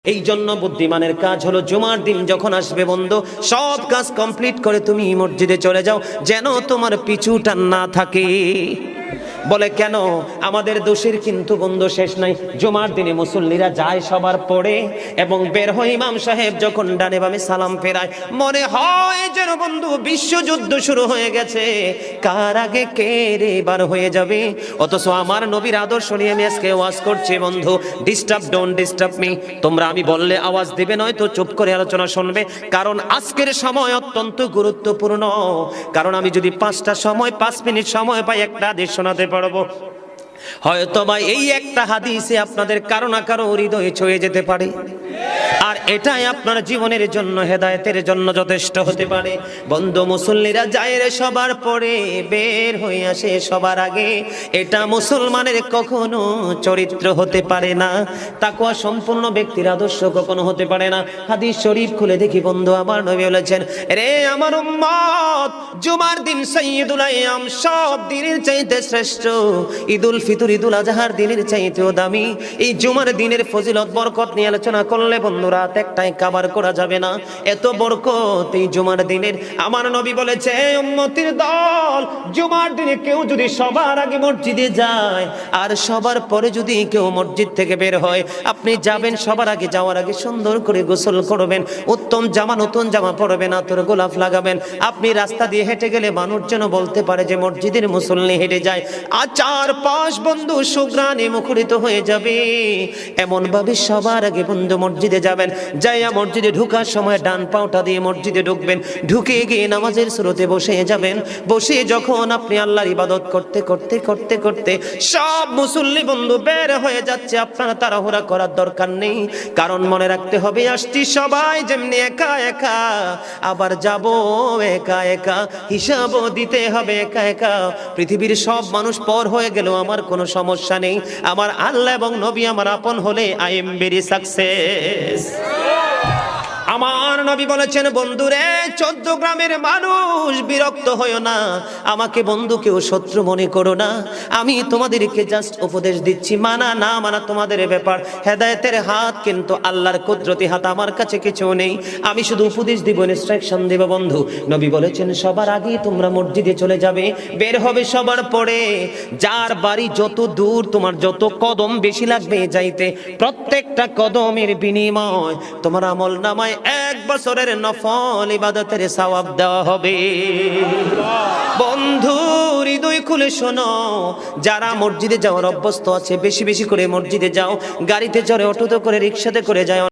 এই জন্য বুদ্ধিমানের কাজ হলো জুমার দিন যখন আসবে বন্ধু, সব কাজ কমপ্লিট করে তুমি মসজিদে চলে যাও, যেন তোমার পিছুটা না থাকে। বলে কেন? আমাদের দোষের কিন্তু বন্ধু শেষ নাই। জুমার দিনে মুসল্লিরা যায় সবার পরে এবং বের হয়, ইমাম সাহেব যখন ডানে বামে সালাম ফেরায়, মনে হয় যেন বন্ধু বিশ্বযুদ্ধ শুরু হয়ে গেছে, কার আগে কে রে বার হয়ে যাবে। অথচ আমার নবীর আদর্শ নিয়ে আমি আজকে ওয়াজ করছি বন্ধু। Disturb, don't disturb me. তোমরা আমি বললে আওয়াজ দেবে, নয় তো চুপ করে আলোচনা শুনবে, কারণ আজকের সময় অত্যন্ত গুরুত্বপূর্ণ। কারণ আমি যদি 5 মিনিট সময় পাই, একটা আদেশ শোনাতে পারবো। হয়তো বা এই একটা হাদিসে আপনাদের কারো না কারো হৃদয়ে ছুঁয়ে যেতে পারে, আর এটাই আপনার জীবনের জন্য, হেদায়েতের জন্য যথেষ্ট হতে পারে। বন্ধু, মুসল্লিরা যায় রে সবার পরে, বের হয়ে আসে সবার আগে। এটা মুসলমানের কখনো চরিত্র হতে পারে না, তাকওয়া সম্পূর্ণ ব্যক্তির আদর্শ কখনো হতে পারে না। হাদিস শরীফ খুলে দেখি বন্ধু, আমার নবী বলেছেন, রে আমার উম্মত, জুমার দিন সাইয়্যিদুল আইয়াম, সব দিনের চাইতে শ্রেষ্ঠ। ঈদুল ফিতর, ঈদুল আজহার দিনের চাইতেও দামি। এই জুমার দিনের ফজিলত বরকত নিয়ে আলোচনা করলে বন্ধু রাত একটাই কভার করা যাবে না, এত বরকত এই জুমার দিনের। আমার নবী বলেছে, উম্মতের দল, জুমার দিনে কেউ যদি সবার আগে মসজিদে যায় আর সবার পরে যদি কেউ মসজিদ থেকে বের হয়, আপনি যাবেন সবার আগে, যাওয়ার আগে সুন্দর করে গোসল করবেন, উত্তম জামা, নতুন জামা পরবেন, আতর গোলাপ লাগাবেন। আপনি রাস্তা দিয়ে হেঁটে গেলে মানুষ যেন বলতে পারে যে মসজিদের মুসল্লি হেঁটে যায়। আর চারপাশ বন্ধু সুঘ্রাণে মুখরিত হয়ে যাবে। এমন ভাবে সবার আগে বন্ধু মসজিদে যাবেন, যাইয়া মসজিদে ঢোকার সময় ডান পাওটা দিয়ে মসজিদে ঢুকবেন, ঢুকে গিয়ে নামাজের স্রোতে বসে যাবেন। বসে যখন আপনি আল্লাহর ইবাদত করতে করতে করতে করতে সব মুসল্লি বন্ধু বের হয়ে যাচ্ছে, আপনারা তাড়াহুড়া করার দরকার নেই। কারণ মনে রাখতে হবে, আসছি সবাই যেমনি একা একা, আবার যাব একা একা, হিসাবও দিতে হবে একা একা। পৃথিবীর সব মানুষ পর হয়ে গেলেও আমার কোনো সমস্যা নেই, আমার আল্লাহ এবং নবী আমার আপন হলে আই এম ভেরি সাকসেস। আমার নবী বলেছেন, বন্ধুরে 14 গ্রামের মানুষ বিরক্ত হইও না, আমাকে বন্ধু কেউ শত্রু মনে করো না। আমি তোমাদেরকে জাস্ট উপদেশ দিচ্ছি, মানা না মানা তোমাদের ব্যাপার। হেদায়েতের হাত কিন্তু আল্লাহর কুদরতি হাত, আমার কাছে কিছু নেই। আমি শুধু উপদেশ দিব, ইনস্ট্রাকশন দেব বন্ধু। নবী বলেছেন, সবার আগে তোমরা মসজিদে চলে যাবে, বের হবে সবার পরে। যার বাড়ি যত দূর, তোমার যত কদম বেশি লাগবে যাইতে, প্রত্যেকটা কদমের বিনিময় তোমার আমল নামায় 1 বছরের নফল ইবাদতের সওয়াব দেওয়া হবে। বন্ধু হৃদয় খুলে শোনো, যারা মসজিদে যাওয়ার অভ্যস্ত আছে, বেশি বেশি করে মসজিদে যাও। গাড়িতে চড়ে, অটোতে করে, রিক্সাতে করে যাও।